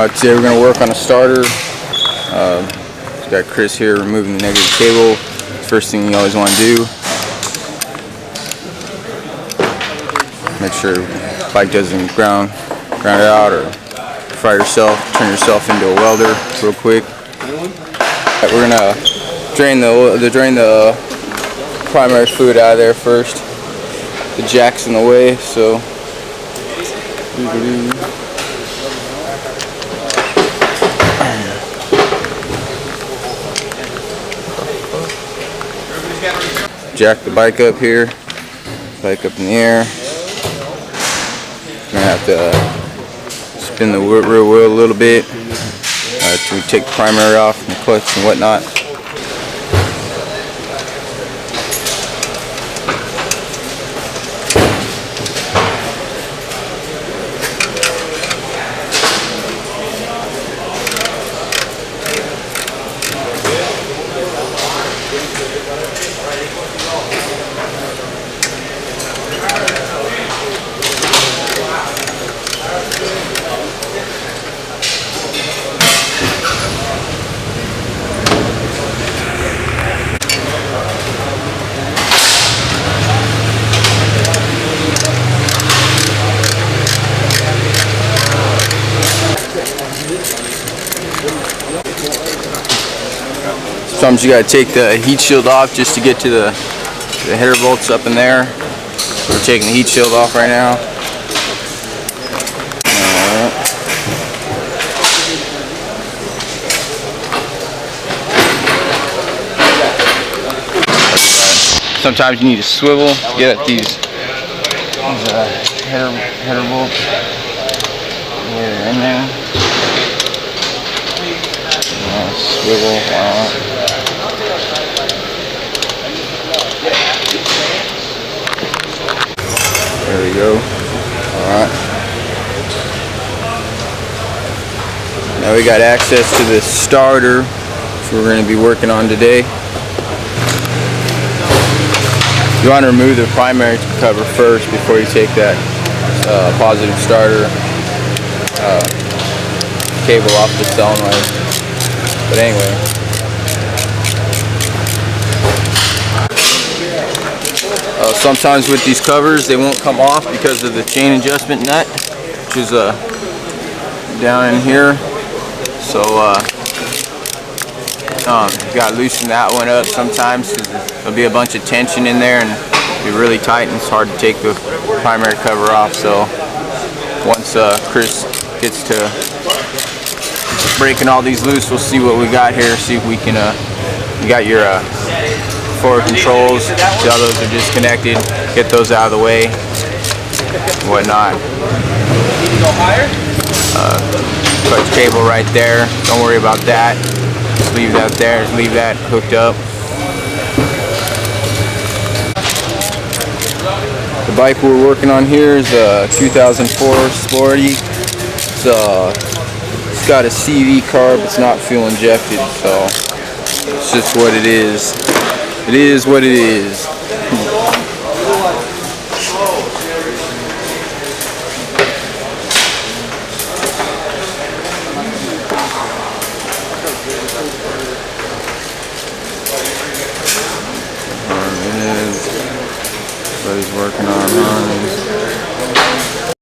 Today we're going to work on a starter. Got Chris here removing the negative cable. First thing you always want to do. Make sure the bike doesn't ground it out or fry yourself. Turn yourself into a welder real quick. We're going to drain the primary fluid out of there first. The jack's in the way, so. Jack the bike up here, bike up in the air. Gonna have to spin the rear wheel a little bit till we take the primary off and the clutch and whatnot. Sometimes you gotta take the heat shield off just to get to the header bolts up in there. We're taking the heat shield off right now. Sometimes you need to swivel to get at these header bolts. They're in there. Swivel. There we go. Alright. Now we got access to the starter, which we're going to be working on today. You want to remove the primary cover first before you take that positive starter cable off the solenoid. But anyway. Sometimes with these covers they won't come off because of the chain adjustment nut, which is down in here. So you gotta loosen that one up sometimes because there'll be a bunch of tension in there and it'll be really tight and it's hard to take the primary cover off. So once Chris gets to breaking all these loose, we'll see what we got here. See if we can. You got your forward controls. See how those are disconnected. Get those out of the way. Whatnot. Clutch cable right there. Don't worry about that. Just leave that there. Leave that hooked up. The bike we're working on here is a 2004 Sporty. It's got a CV carb. It's not fuel injected, so it's just what it is. It is what it is.